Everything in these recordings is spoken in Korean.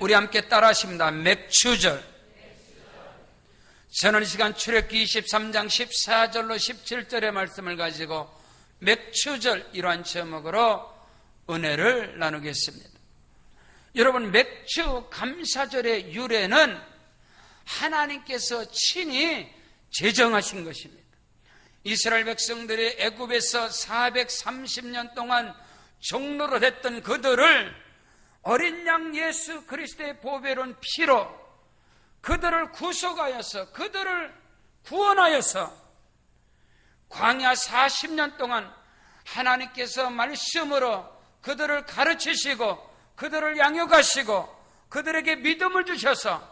우리 함께 따라 하십니다. 맥추절. 저는 이 시간 출애굽기 23장 14절로 17절의 말씀을 가지고 맥추절 이러한 제목으로 은혜를 나누겠습니다. 여러분, 맥추 감사절의 유래는 하나님께서 친히 제정하신 것입니다. 이스라엘 백성들이 애굽에서 430년 동안 종노릇 했던 그들을 어린 양 예수 그리스도의 보배로운 피로 그들을 구속하여서 그들을 구원하여서 광야 40년 동안 하나님께서 말씀으로 그들을 가르치시고 그들을 양육하시고 그들에게 믿음을 주셔서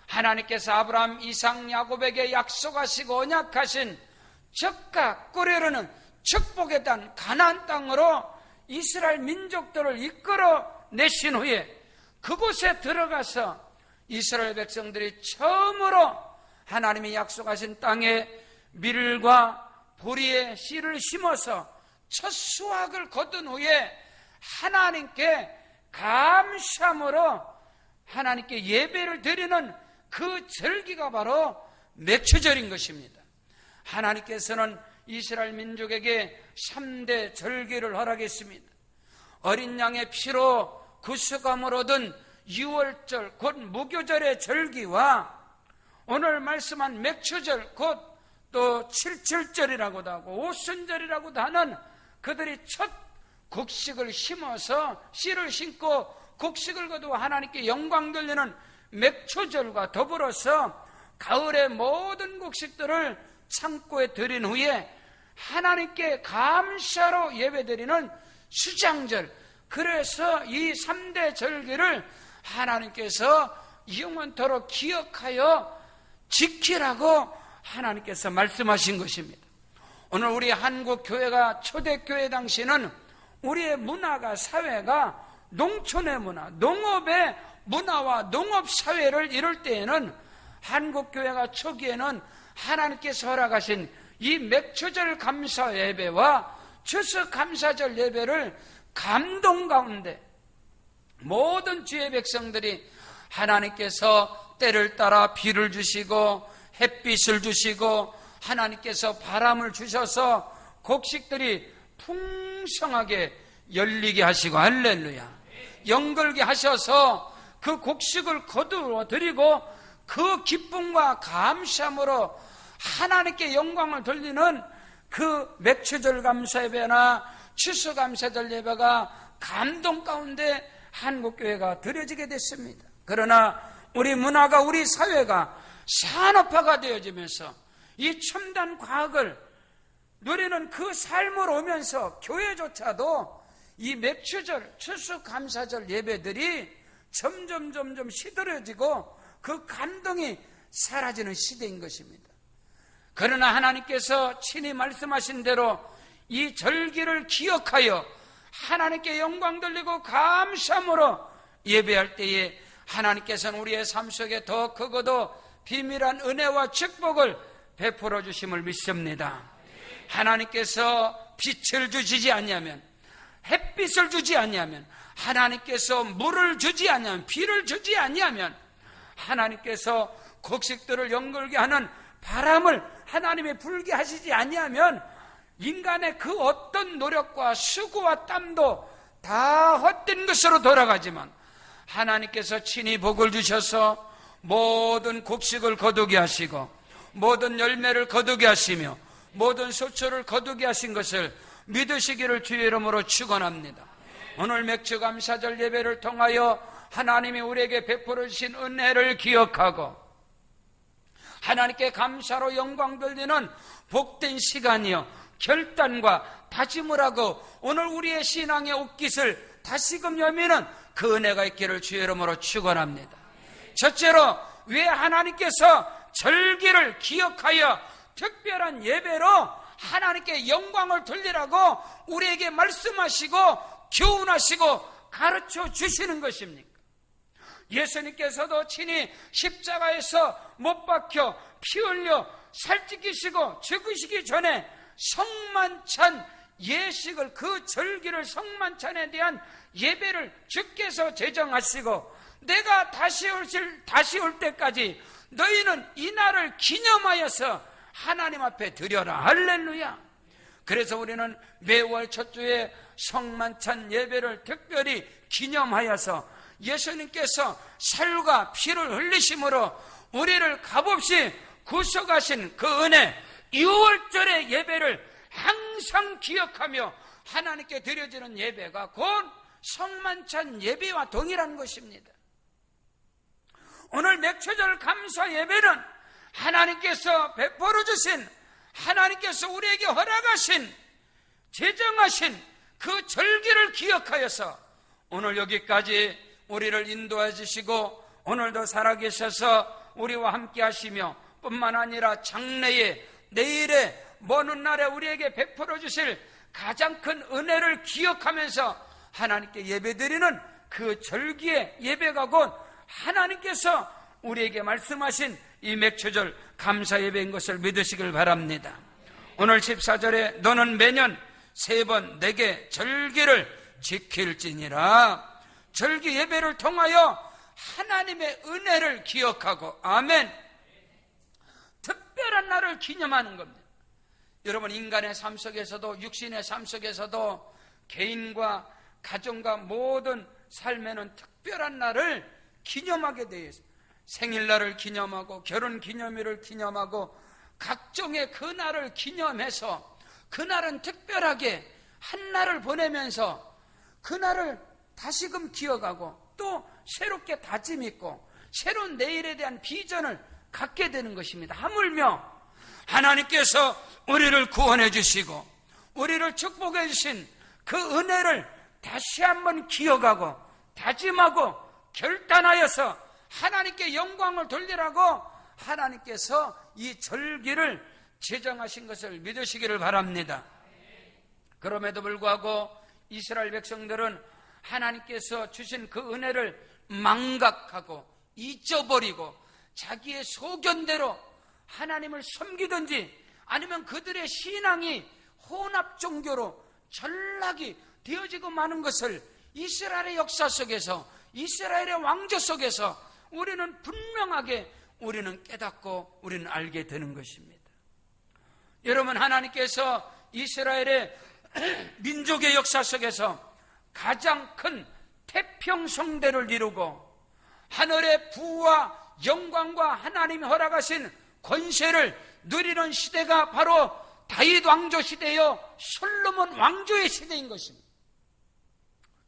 하나님께서 아브라함, 이삭, 야곱에게 약속하시고 언약하신 적과 꿀이르는 축복의 땅 가나안 땅으로 이스라엘 민족들을 이끌어 내신 후에 그곳에 들어가서 이스라엘 백성들이 처음으로 하나님이 약속하신 땅에 밀과 보리의 씨를 심어서 첫 수확을 거둔 후에 하나님께 감사함으로 하나님께 예배를 드리는 그 절기가 바로 맥추절인 것입니다. 하나님께서는 이스라엘 민족에게 3대 절기를 허락했습니다. 어린 양의 피로 구속함을 얻은 6월절 곧 무교절의 절기와 오늘 말씀한 맥추절 곧 또 칠칠절이라고도 하고 오순절이라고도 하는 그들이 첫 곡식을 심어서 씨를 심고 곡식을 거두어 하나님께 영광 돌리는 맥추절과 더불어서 가을의 모든 곡식들을 창고에 들인 후에 하나님께 감사로 예배드리는 수장절, 그래서 이 3대 절기를 하나님께서 영원토록 기억하여 지키라고 하나님께서 말씀하신 것입니다. 오늘 우리 한국교회가 초대교회 당시는 우리의 문화가 사회가 농촌의 문화, 농업의 문화와 농업사회를 이룰 때에는 한국교회가 초기에는 하나님께서 허락하신 이 맥추절 감사 예배와 추수 감사절 예배를 감동 가운데 모든 주의 백성들이 하나님께서 때를 따라 비를 주시고 햇빛을 주시고 하나님께서 바람을 주셔서 곡식들이 풍성하게 열리게 하시고 할렐루야 영걸게 하셔서 그 곡식을 거두어 드리고 그 기쁨과 감사함으로 하나님께 영광을 돌리는 그 맥추절 감사 예배나 추수 감사절 예배가 감동 가운데 한국교회가 드려지게 됐습니다. 그러나 우리 문화가 우리 사회가 산업화가 되어지면서 이 첨단 과학을 누리는 그 삶을 오면서 교회조차도 이 맥추절 추수 감사절 예배들이 점점 시들어지고 그 감동이 사라지는 시대인 것입니다. 그러나 하나님께서 친히 말씀하신 대로 이 절기를 기억하여 하나님께 영광 돌리고 감사함으로 예배할 때에 하나님께서는 우리의 삶 속에 더 크고도 비밀한 은혜와 축복을 베풀어 주심을 믿습니다. 하나님께서 빛을 주시지 않냐면 햇빛을 주지 않냐면 하나님께서 물을 주지 않냐면 비를 주지 않냐면 하나님께서 곡식들을 연걸게 하는 바람을 하나님이 불게 하시지 않냐면 인간의 그 어떤 노력과 수고와 땀도 다 헛된 것으로 돌아가지만 하나님께서 친히 복을 주셔서 모든 곡식을 거두게 하시고 모든 열매를 거두게 하시며 모든 소초를 거두게 하신 것을 믿으시기를 주의 이름으로 축원합니다. 오늘 맥주 감사절 예배를 통하여 하나님이 우리에게 베풀어 주신 은혜를 기억하고 하나님께 감사로 영광 돌리는 복된 시간이요 결단과 다짐을 하고 오늘 우리의 신앙의 옷깃을 다시금 여미는 그 은혜가 있기를 주의 이름으로 축원합니다. 첫째로 왜 하나님께서 절기를 기억하여 특별한 예배로 하나님께 영광을 돌리라고 우리에게 말씀하시고 교훈하시고 가르쳐 주시는 것입니까? 예수님께서도 친히 십자가에서 못 박혀 피 흘려 살찌기시고 죽으시기 전에 성만찬 예식을 그 절기를 성만찬에 대한 예배를 주께서 제정하시고 내가 다시 올 때까지 너희는 이 날을 기념하여서 하나님 앞에 드려라. 할렐루야. 그래서 우리는 매월 첫 주에 성만찬 예배를 특별히 기념하여서 예수님께서 살과 피를 흘리심으로 우리를 값없이 구속하신 그 은혜, 6월절의 예배를 항상 기억하며 하나님께 드려지는 예배가 곧 성만찬 예배와 동일한 것입니다. 오늘 맥초절 감사 예배는 하나님께서 베풀어 주신, 하나님께서 우리에게 허락하신, 제정하신 그 절기를 기억하여서 오늘 여기까지 우리를 인도해 주시고 오늘도 살아계셔서 우리와 함께 하시며 뿐만 아니라 장래에, 내일에, 먼 훗날에 우리에게 베풀어 주실 가장 큰 은혜를 기억하면서 하나님께 예배드리는 그 절기의 예배가 곧 하나님께서 우리에게 말씀하신 이 맥초절 감사 예배인 것을 믿으시길 바랍니다. 오늘 14절에 너는 매년 3번 내게 절기를 지킬지니라. 절기 예배를 통하여 하나님의 은혜를 기억하고, 아멘, 특별한 날을 기념하는 겁니다. 여러분, 인간의 삶 속에서도, 육신의 삶 속에서도, 개인과 가정과 모든 삶에는 특별한 날을 기념하게 되어 있어요. 생일날을 기념하고 결혼 기념일을 기념하고 각종의 그 날을 기념해서 그날은 특별하게 한 날을 보내면서 그날을 다시금 기억하고 또 새롭게 다짐 있고 새로운 내일에 대한 비전을 갖게 되는 것입니다. 하물며 하나님께서 우리를 구원해 주시고 우리를 축복해 주신 그 은혜를 다시 한번 기억하고 다짐하고 결단하여서 하나님께 영광을 돌리라고 하나님께서 이 절기를 제정하신 것을 믿으시기를 바랍니다. 그럼에도 불구하고 이스라엘 백성들은 하나님께서 주신 그 은혜를 망각하고 잊어버리고 자기의 소견대로 하나님을 섬기든지 아니면 그들의 신앙이 혼합 종교로 전락이 되어지고 마는 것을 이스라엘의 역사 속에서, 이스라엘의 왕조 속에서 우리는 분명하게 우리는 깨닫고 우리는 알게 되는 것입니다. 여러분, 하나님께서 이스라엘의 민족의 역사 속에서 가장 큰 태평성대를 이루고 하늘의 부와 영광과 하나님이 허락하신 권세를 누리는 시대가 바로 다윗 왕조 시대요 솔로몬 왕조의 시대인 것입니다.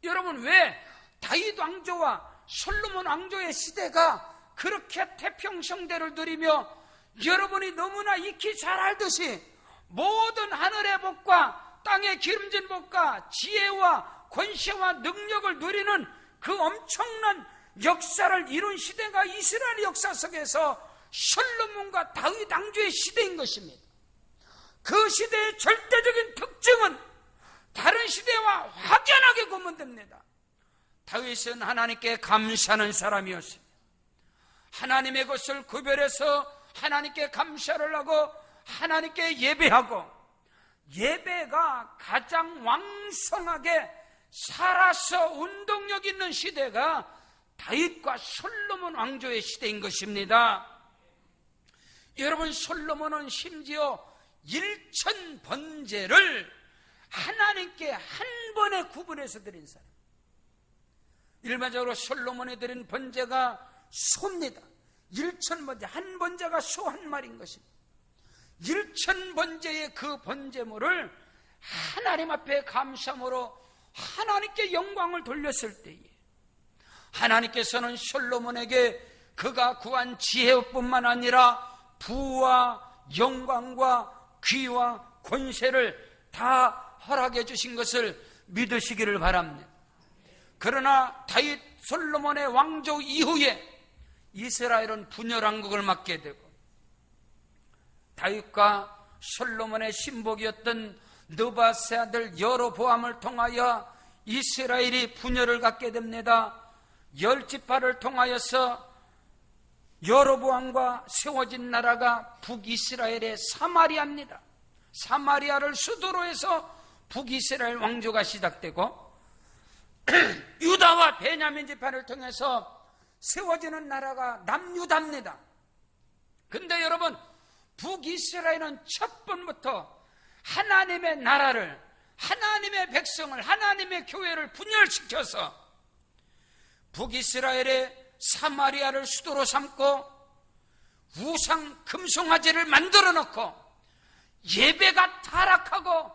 여러분, 왜 다윗 왕조와 솔로몬 왕조의 시대가 그렇게 태평성대를 누리며 여러분이 너무나 익히 잘 알듯이 모든 하늘의 복과 땅의 기름진 복과 지혜와 권세와 능력을 누리는 그 엄청난 역사를 이룬 시대가 이스라엘 역사 속에서 솔로몬과 다윗 왕조의 시대인 것입니다. 그 시대의 절대적인 특징은 다른 시대와 확연하게 구분됩니다. 다윗은 하나님께 감사하는 사람이었습니다. 하나님의 것을 구별해서 하나님께 감사를 하고 하나님께 예배하고 예배가 가장 왕성하게 살아서 운동력 있는 시대가 다윗과 솔로몬 왕조의 시대인 것입니다. 여러분, 솔로몬은 심지어 1000번제를 하나님께 한 번에 구분해서 드린 사람. 일반적으로 솔로몬이 드린 번제가 소입니다. 1000번제, 한 번제가 소 한 마리인 것입니다. 1000번제의 그 번제물을 하나님 앞에 감사함으로 하나님께 영광을 돌렸을 때에 하나님께서는 솔로몬에게 그가 구한 지혜뿐만 아니라 부와 영광과 귀와 권세를 다 허락해 주신 것을 믿으시기를 바랍니다. 그러나 다윗 솔로몬의 왕조 이후에 이스라엘은 분열왕국을 맞게 되고 다윗과 솔로몬의 신복이었던 느바세 아들 여로보암을 통하여 이스라엘이 분열을 갖게 됩니다. 10지파를 통하여서 여로보암과 세워진 나라가 북이스라엘의 사마리아입니다. 사마리아를 수도로 해서 북이스라엘 왕조가 시작되고 유다와 베냐민 지파를 통해서 세워지는 나라가 남유다입니다. 근데 여러분, 북이스라엘은 첫 번부터 하나님의 나라를, 하나님의 백성을, 하나님의 교회를 분열시켜서 북이스라엘의 사마리아를 수도로 삼고 우상 금송아지를 만들어 놓고 예배가 타락하고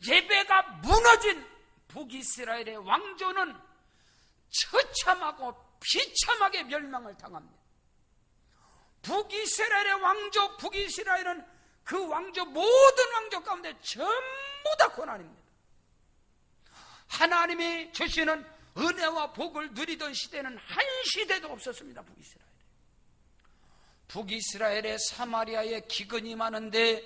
예배가 무너진 북이스라엘의 왕조는 처참하고 비참하게 멸망을 당합니다. 북이스라엘의 왕조, 북이스라엘은 그 왕조, 모든 왕조 가운데 전부 다 고난입니다. 하나님이 주시는 은혜와 복을 누리던 시대는 한 시대도 없었습니다. 북이스라엘의 사마리아에 기근이 많은데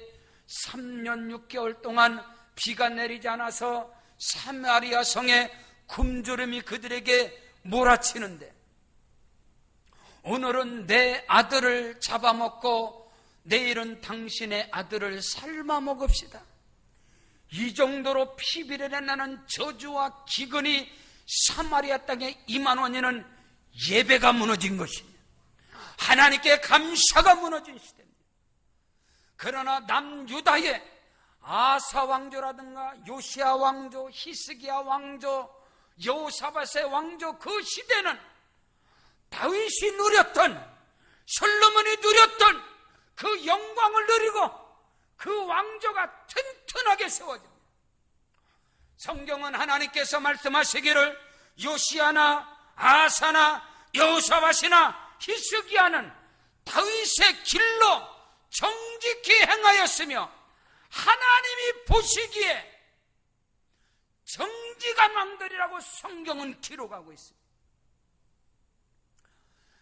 3년 6개월 동안 비가 내리지 않아서 사마리아 성에 굶주림이 그들에게 몰아치는데, 오늘은 내 아들을 잡아먹고 내일은 당신의 아들을 삶아 먹읍시다. 이 정도로 피비린내 나는 저주와 기근이 사마리아 땅에 임한 원인은 예배가 무너진 것입니다. 하나님께 감사가 무너진 시대입니다. 그러나 남유다의 아사 왕조라든가 요시야 왕조, 히스기야 왕조, 여호사밧의 왕조, 그 시대는 다윗이 누렸던, 솔로몬이 누렸던 그 영광을 누리고 그 왕조가 튼튼하게 세워집니다. 성경은 하나님께서 말씀하시기를 요시야나 아사나 여호사밧이나 히스기야는 다윗의 길로 정직히 행하였으며 하나님이 보시기에 정직한 왕들이라고 성경은 기록하고 있습니다.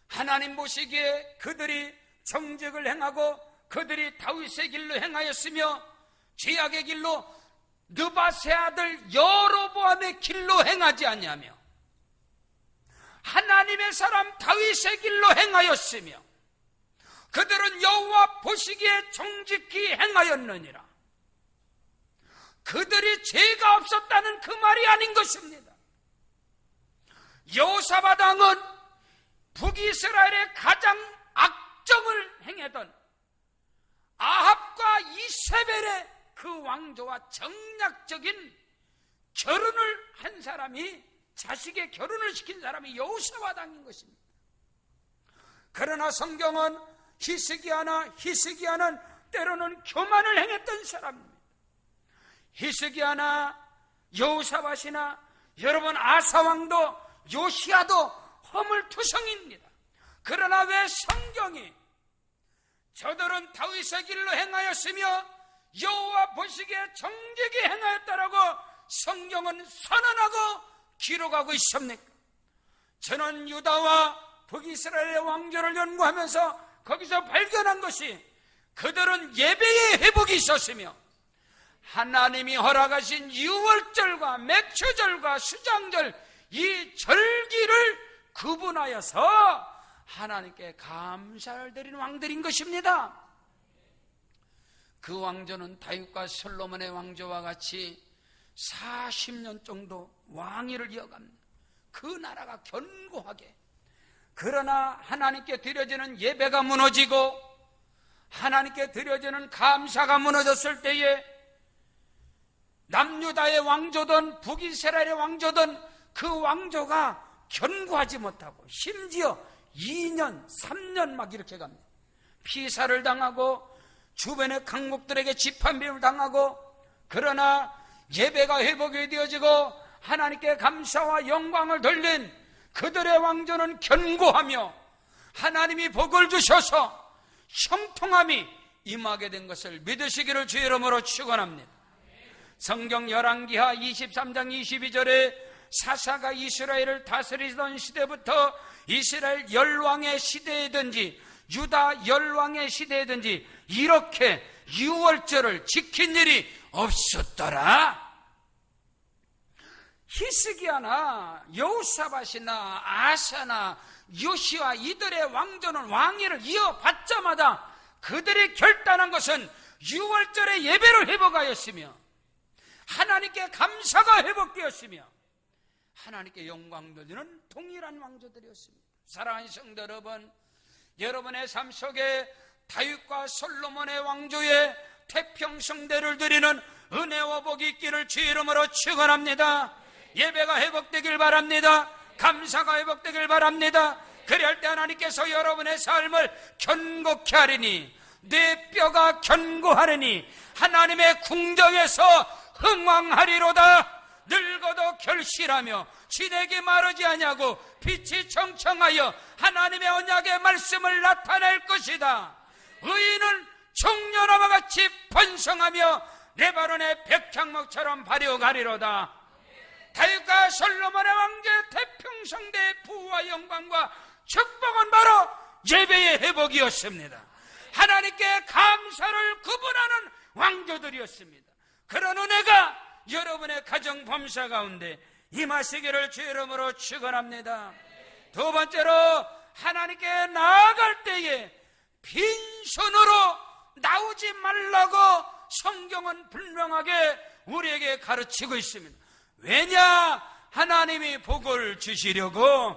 하나님 보시기에 그들이 정직을 행하고 그들이 다윗의 길로 행하였으며 죄악의 길로 느밧의 아들 여로보암의 길로 행하지 아니하며 하나님의 사람 다윗의 길로 행하였으며 그들은 여호와 보시기에 정직히 행하였느니라. 그들이 죄가 없었다는 그 말이 아닌 것입니다. 여호사밧 왕은 북이스라엘의 가장 악정을 행하던 아합과 이세벨의 그 왕조와 정략적인 결혼을 한 사람이, 자식의 결혼을 시킨 사람이 여호사밧 왕인 것입니다. 그러나 성경은 히스기야는 때로는 교만을 행했던 사람입니다. 히스기야나 여호사밧이나 여러분 아사왕도 요시야도 허물투성입니다. 그러나 왜 성경이 저들은 다윗의 길로 행하였으며 여호와 보시기에 정직히 행하였다라고 성경은 선언하고 기록하고 있습니까? 저는 유다와 북이스라엘의 왕조를 연구하면서 거기서 발견한 것이 그들은 예배의 회복이 있었으며 하나님이 허락하신 유월절과 맥추절과 수장절 이 절기를 구분하여서 하나님께 감사를 드리는 왕들인 것입니다. 그 왕조는 다윗과 솔로몬의 왕조와 같이 40년 정도 왕위를 이어갑니다. 그 나라가 견고하게. 그러나 하나님께 드려지는 예배가 무너지고 하나님께 드려지는 감사가 무너졌을 때에 남유다의 왕조든 북이스라엘의 왕조든 그 왕조가 견고하지 못하고 심지어 2년, 3년 막 이렇게 갑니다. 피살을 당하고 주변의 강국들에게 지판비를 당하고, 그러나 예배가 회복이 되어지고 하나님께 감사와 영광을 돌린 그들의 왕조는 견고하며 하나님이 복을 주셔서 형통함이 임하게 된 것을 믿으시기를 주의 이름으로 축원합니다. 성경 열왕기하 23장 22절에 사사가 이스라엘을 다스리던 시대부터 이스라엘 열왕의 시대이든지 유다 열왕의 시대이든지 이렇게 유월절을 지킨 일이 없었더라. 히스기야나 여호사밧이나 아사나 요시야 이들의 왕조는 왕위를 이어받자마자 그들이 결단한 것은 유월절의 예배를 회복하였으며 하나님께 감사가 회복되었으며 하나님께 영광 돌리는 동일한 왕조들이었습니다. 사랑하는 성도 여러분, 여러분의 삶 속에 다윗과 솔로몬의 왕조의 태평성대를 드리는 은혜와 복이 있기를 주 이름으로 축원합니다. 예배가 회복되길 바랍니다. 감사가 회복되길 바랍니다. 그럴 때 하나님께서 여러분의 삶을 견고케 하리니, 내 뼈가 견고하리니 하나님의 궁정에서 흥왕하리로다. 늙어도 결실하며 진액이 마르지 아니하고 빛이 청청하여 하나님의 언약의 말씀을 나타낼 것이다. 의인은 청년아와 같이 번성하며 레바논의 백향목처럼 발효가리로다. 다윗과 솔로몬의 왕조의 태평성대의 부와 영광과 축복은 바로 예배의 회복이었습니다. 하나님께 감사를 구분하는 왕조들이었습니다. 그런 은혜가 여러분의 가정 범사 가운데 임하시기를 주 이름으로 축원합니다. 두 번째로, 하나님께 나아갈 때에 빈손으로 나오지 말라고 성경은 분명하게 우리에게 가르치고 있습니다. 왜냐? 하나님이 복을 주시려고.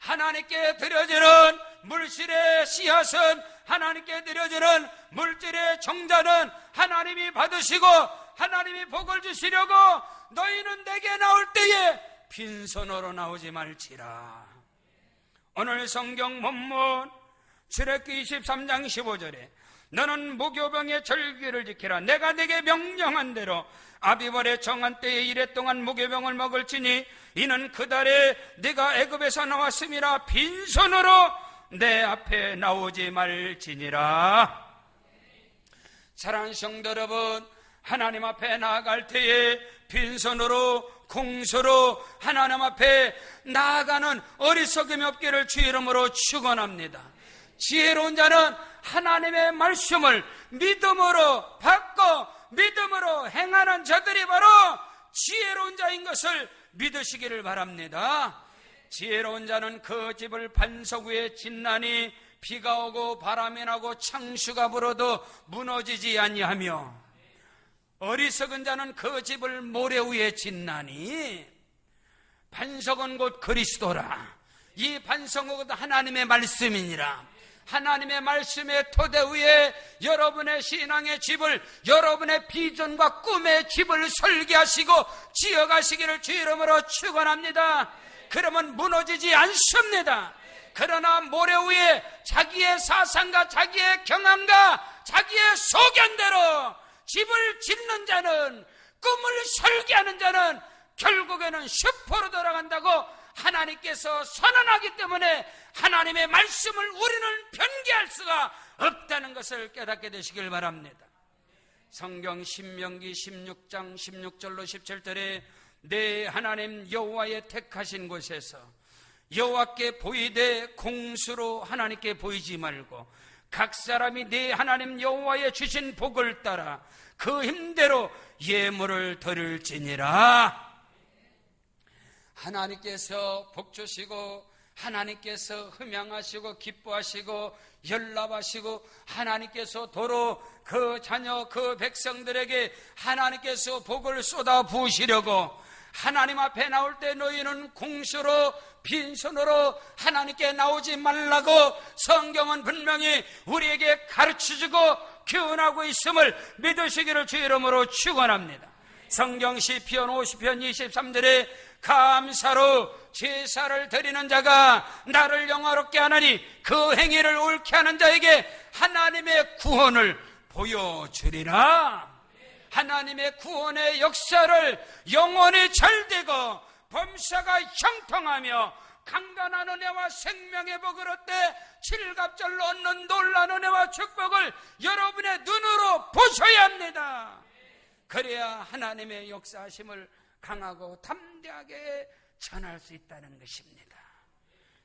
하나님께 드려지는 물질의 씨앗은, 하나님께 드려지는 물질의 정자는 하나님이 받으시고 하나님이 복을 주시려고 너희는 내게 나올 때에 빈손으로 나오지 말지라. 오늘 성경 본문 출애굽기 23장 15절에 너는 무교병의 절기를 지키라. 내가 네게 명령한 대로 아비벌의 정한 때에 이래 동안 무교병을 먹을지니 이는 그 달에 네가 애굽에서 나왔음이라. 빈손으로 내 앞에 나오지 말지니라. 사랑하는 성도 여러분, 하나님 앞에 나아갈 때에 빈손으로 공소로 하나님 앞에 나아가는 어리석음이 없기를 주 이름으로 축원합니다. 지혜로운 자는 하나님의 말씀을 믿음으로 받고 믿음으로 행하는 자들이 바로 지혜로운 자인 것을 믿으시기를 바랍니다. 지혜로운 자는 그 집을 반석 위에 짓나니 비가 오고 바람이 나고 창수가 불어도 무너지지 아니하며, 어리석은 자는 그 집을 모래 위에 짓나니, 반석은 곧 그리스도라. 이 반석은 곧 하나님의 말씀이니라. 하나님의 말씀의 토대 위에 여러분의 신앙의 집을, 여러분의 비전과 꿈의 집을 설계하시고 지어가시기를 주 이름으로 축원합니다. 그러면 무너지지 않습니다. 그러나 모래 위에 자기의 사상과 자기의 경험과 자기의 소견대로 집을 짓는 자는, 꿈을 설계하는 자는 결국에는 슈퍼로 돌아간다고 하나님께서 선언하기 때문에 하나님의 말씀을 우리는 변개할 수가 없다는 것을 깨닫게 되시길 바랍니다. 성경 신명기 16장 16절로 17절에 내 하나님 여호와의 택하신 곳에서 여호와께 보이되 공수로 하나님께 보이지 말고 각 사람이 내 하나님 여호와의 주신 복을 따라 그 힘대로 예물을 드릴지니라. 하나님께서 복 주시고 하나님께서 흠양하시고 기뻐하시고 연락하시고 하나님께서 도로 그 자녀 그 백성들에게 하나님께서 복을 쏟아 부으시려고 하나님 앞에 나올 때 너희는 공수로 빈손으로 하나님께 나오지 말라고 성경은 분명히 우리에게 가르쳐주고 교훈하고 있음을 믿으시기를 주 이름으로 축원합니다. 성경 시편 50편 23절에 감사로 제사를 드리는 자가 나를 영화롭게 하나니 그 행위를 옳게 하는 자에게 하나님의 구원을 보여주리라. 하나님의 구원의 역사를 영원히 잘되고 범사가 형통하며 강간한 은혜와 생명의 복을 얻되 칠갑절로 얻는 놀라운 은혜와 축복을 여러분의 눈으로 보셔야 합니다. 그래야 하나님의 역사하심을 강하고 담대하게 전할 수 있다는 것입니다.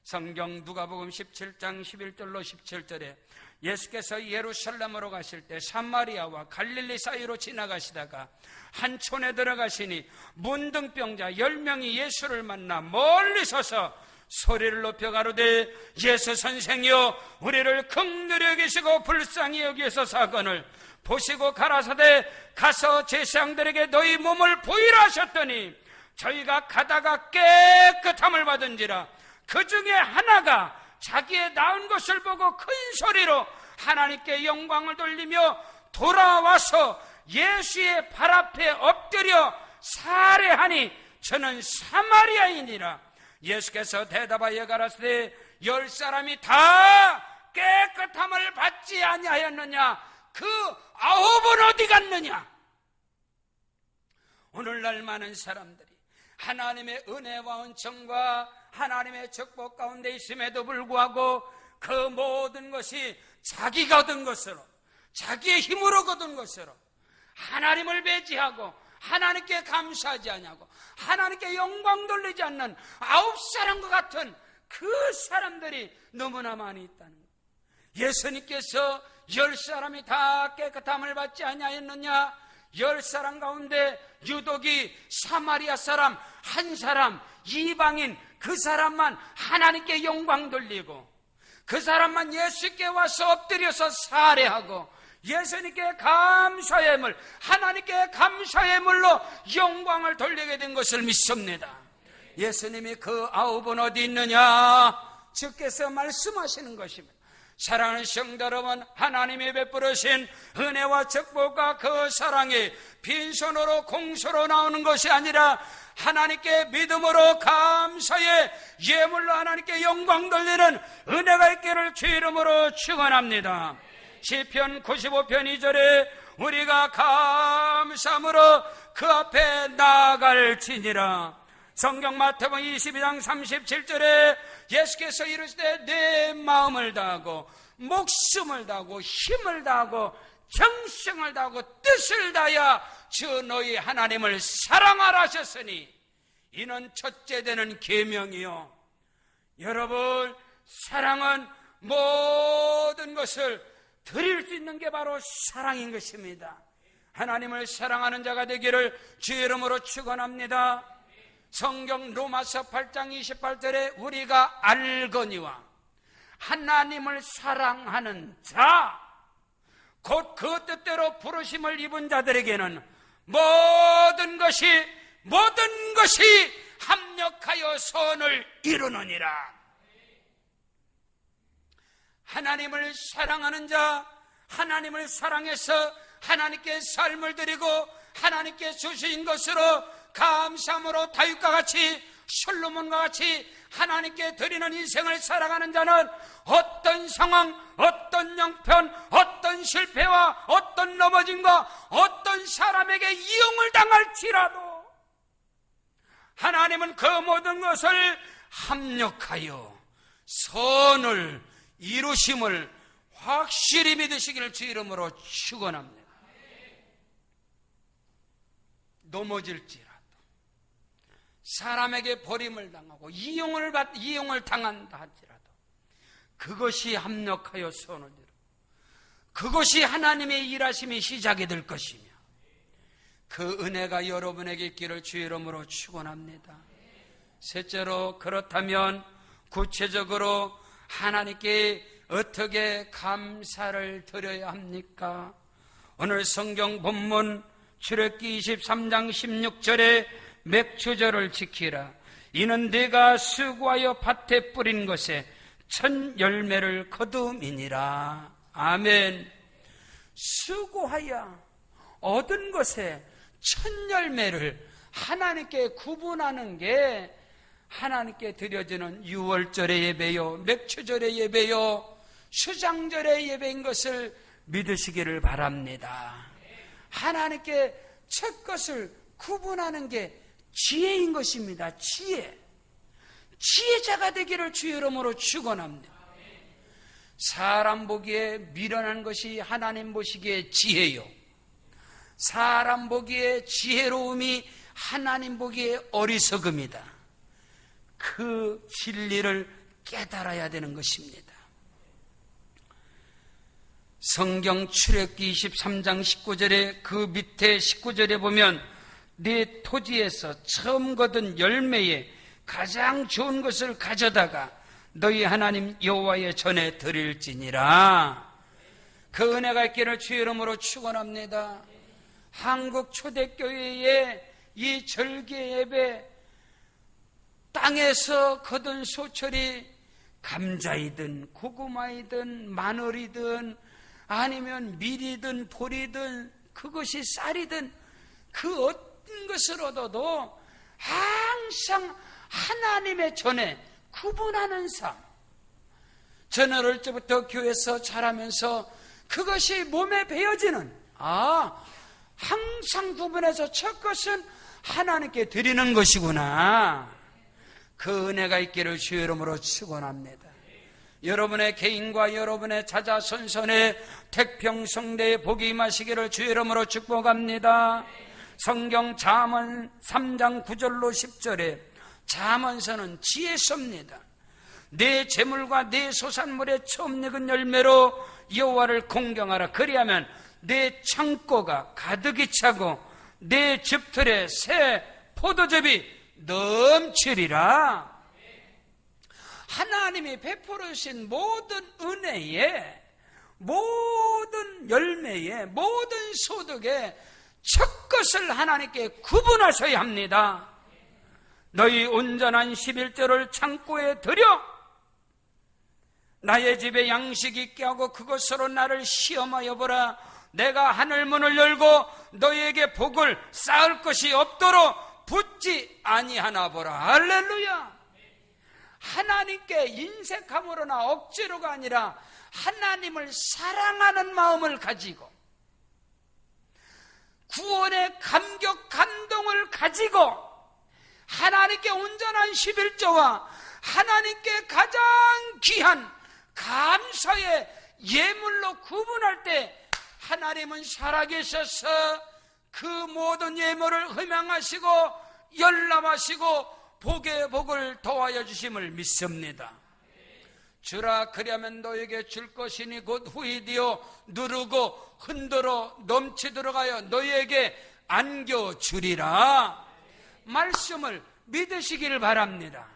성경 누가복음 17장 11절로 17절에 예수께서 예루살렘으로 가실 때 사마리아와 갈릴리 사이로 지나가시다가 한 촌에 들어가시니 문둥병자 10명이 예수를 만나 멀리 서서 소리를 높여 가로되 예수 선생이여 우리를 긍휼히 여기시고 불쌍히 여기서 사건을 보시고 가라사대 가서 제사장들에게 너희 몸을 보이라 하셨더니 저희가 가다가 깨끗함을 받은지라 그 중에 하나가 자기의 낳은 것을 보고 큰 소리로 하나님께 영광을 돌리며 돌아와서 예수의 발 앞에 엎드려 살해하니 저는 사마리아인이라. 예수께서 대답하여 가라사대 10사람이 다 깨끗함을 받지 아니하였느냐? 그 9은 어디 갔느냐? 오늘날 많은 사람들이 하나님의 은혜와 은총과 하나님의 축복 가운데 있음에도 불구하고 그 모든 것이 자기가 얻은 것으로, 자기의 힘으로 거둔 것으로 하나님을 배제하고 하나님께 감사하지 않냐고, 하나님께 영광 돌리지 않는 9사람과 같은 그 사람들이 너무나 많이 있다는 거예요. 예수님께서 10사람이 다 깨끗함을 받지 아니하였느냐? 10사람 가운데 유독이 사마리아 사람 한 사람, 이방인 그 사람만 하나님께 영광 돌리고, 그 사람만 예수께 와서 엎드려서 살해하고 예수님께 감사의 물, 하나님께 감사의 물로 영광을 돌리게 된 것을 믿습니다. 예수님이 그 9은 어디 있느냐? 주께서 말씀하시는 것입니다. 사랑하는 성도 여러분, 하나님이 베풀으신 은혜와 축복과 그 사랑이 빈손으로 공수로 나오는 것이 아니라 하나님께 믿음으로 감사의 예물로 하나님께 영광 돌리는 은혜가 있기를 주 이름으로 축원합니다. 시편 95편 2절에 우리가 감사함으로 그 앞에 나아갈지니라. 성경 마태복음 22장 37절에 예수께서 이르시되 내 마음을 다하고 목숨을 다하고 힘을 다하고 정성을 다하고 뜻을 다하여 주 너희 하나님을 사랑하라 하셨으니 이는 첫째 되는 계명이요. 여러분, 사랑은 모든 것을 드릴 수 있는 게 바로 사랑인 것입니다. 하나님을 사랑하는 자가 되기를 주 이름으로 축원합니다. 성경 로마서 8장 28절에 우리가 알거니와 하나님을 사랑하는 자, 곧 그 뜻대로 부르심을 입은 자들에게는 모든 것이 합력하여 선을 이루느니라. 하나님을 사랑하는 자, 하나님을 사랑해서 하나님께 삶을 드리고 하나님께 주신 것으로 감사함으로 다윗과 같이 솔로몬과 같이 하나님께 드리는 인생을 살아가는 자는 어떤 상황, 어떤 형편, 어떤 실패와 어떤 넘어짐과 어떤 사람에게 이용을 당할지라도 하나님은 그 모든 것을 합력하여 선을 이루심을 확실히 믿으시기를 주 이름으로 축원합니다. 넘어질지라도 사람에게 버림을 당하고 이용을 당한다 할지라도 그것이 합력하여 선을 이루고 그것이 하나님의 일하심이 시작이 될 것이며 그 은혜가 여러분에게 있기를 주 이름으로 축원합니다. 셋째로, 그렇다면 구체적으로 하나님께 어떻게 감사를 드려야 합니까? 오늘 성경 본문 출애굽기 23장 16절에 맥추절을 지키라. 이는 네가 수고하여 밭에 뿌린 것에 첫 열매를 거둠이니라. 아멘. 수고하여 얻은 것에 첫 열매를 하나님께 구분하는 게 하나님께 드려지는 유월절의 예배요, 맥추절의 예배요, 수장절의 예배인 것을 믿으시기를 바랍니다. 하나님께 첫 것을 구분하는 게 지혜인 것입니다. 지혜자가 되기를 주 이름으로 축원합니다. 사람 보기에 미련한 것이 하나님 보시기에 지혜요, 사람 보기에 지혜로움이 하나님 보기에 어리석음이다. 그 진리를 깨달아야 되는 것입니다. 성경 출애굽기 23장 19절에 그 밑에 19절에 보면 네 토지에서 처음 거둔 열매에 가장 좋은 것을 가져다가 너희 하나님 여호와의 전에 드릴지니라. 그 은혜가 있기를 주 이름으로 축원합니다. 한국 초대교회의 이 절기 예배 땅에서 거둔 소철이 감자이든 고구마이든 마늘이든 아니면 밀이든 보리든 그것이 쌀이든 그 어떤 것을 얻어도 항상 하나님의 전에 구분하는 삶. 저는 어릴 때부터 교회에서 자라면서 그것이 몸에 배어지는, 항상 구분해서 첫 것은 하나님께 드리는 것이구나. 그 은혜가 있기를 주의 이름으로 축원합니다. 여러분의 개인과 여러분의 자자손손의 태평성대에 복이 임하시기를 주의 이름으로 축복합니다. 성경 잠언 3장 9절로 10절에 잠언서는 지혜서입니다. 내 재물과 내 소산물의 처음 익은 열매로 여호와를 공경하라. 그리하면 내 창고가 가득히 차고 내 집틀에 새 포도즙이 넘치리라. 하나님이 베풀으신 모든 은혜에, 모든 열매에, 모든 소득에 첫 것을 하나님께 구분하셔야 합니다. 너희 온전한 11조를 창고에 들여 나의 집에 양식 있게 하고 그것으로 나를 시험하여 보라. 내가 하늘문을 열고 너희에게 복을 쌓을 것이 없도록 붙지 아니하나 보라. 할렐루야. 하나님께 인색함으로나 억지로가 아니라 하나님을 사랑하는 마음을 가지고 구원의 감격 감동을 가지고 하나님께 온전한 11조와 하나님께 가장 귀한 감사의 예물로 구분할 때 하나님은 살아계셔서 그 모든 예물을 흠양하시고 열람하시고 복의 복을 더하여 주심을 믿습니다. 주라 그리하면 너에게 줄 것이니 곧 후히 되어 누르고 흔들어 넘치도록 하여 너희에게 안겨주리라. 말씀을 믿으시기를 바랍니다.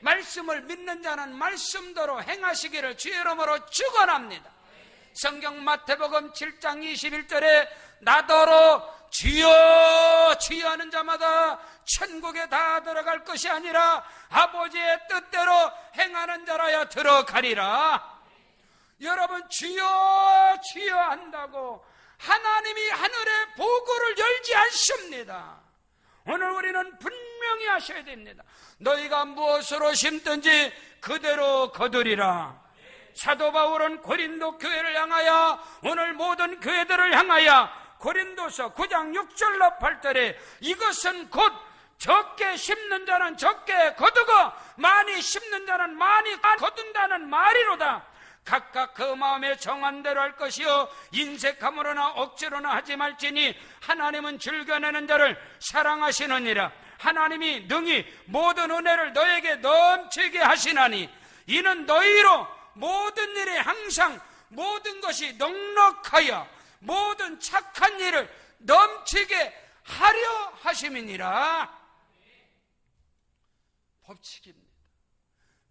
말씀을 믿는 자는 말씀대로 행하시기를 주의 이름으로 축원합니다. 성경 마태복음 7장 21절에 나더러 주여 주여 하는 자마다 천국에 다 들어갈 것이 아니라 아버지의 뜻대로 행하는 자라야 들어가리라. 여러분 주여 주여 한다고 하나님이 하늘의 보고를 열지 않습니다. 오늘 우리는 분명히 하셔야 됩니다. 너희가 무엇으로 심든지 그대로 거두리라. 사도 바울은 고린도 교회를 향하여 오늘 모든 교회들을 향하여 고린도서 9장 6절로 8절에 이것은 곧 적게 심는 자는 적게 거두고 많이 심는 자는 많이 거둔다는 말이로다. 각각 그 마음에 정한 대로 할 것이요 인색함으로나 억지로나 하지 말지니 하나님은 즐겨내는 자를 사랑하시느니라. 하나님이 능히 모든 은혜를 너에게 넘치게 하시나니 이는 너희로 모든 일에 항상 모든 것이 넉넉하여 모든 착한 일을 넘치게 하려 하심이니라. 법칙입니다.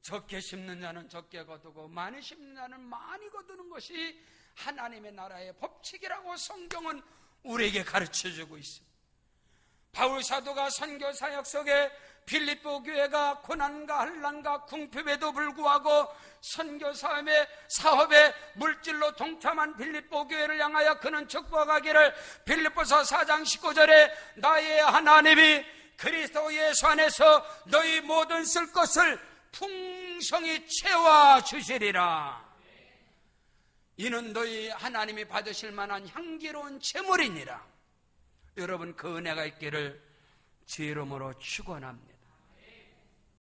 적게 심는 자는 적게 거두고 많이 심는 자는 많이 거두는 것이 하나님의 나라의 법칙이라고 성경은 우리에게 가르쳐주고 있습니다. 바울 사도가 선교 사역 속에 빌립보 교회가 고난과 환난과 궁핍에도 불구하고 선교 사업에 물질로 동참한 빌립보 교회를 향하여 그는 축복하기를 빌립보서 4장 19절에 나의 하나님이 그리스도 예수 안에서 너희 모든 쓸 것을 풍성히 채워주시리라. 이는 너희 하나님이 받으실 만한 향기로운 제물이니라. 여러분 그 은혜가 있기를 주의 이름으로 축원합니다.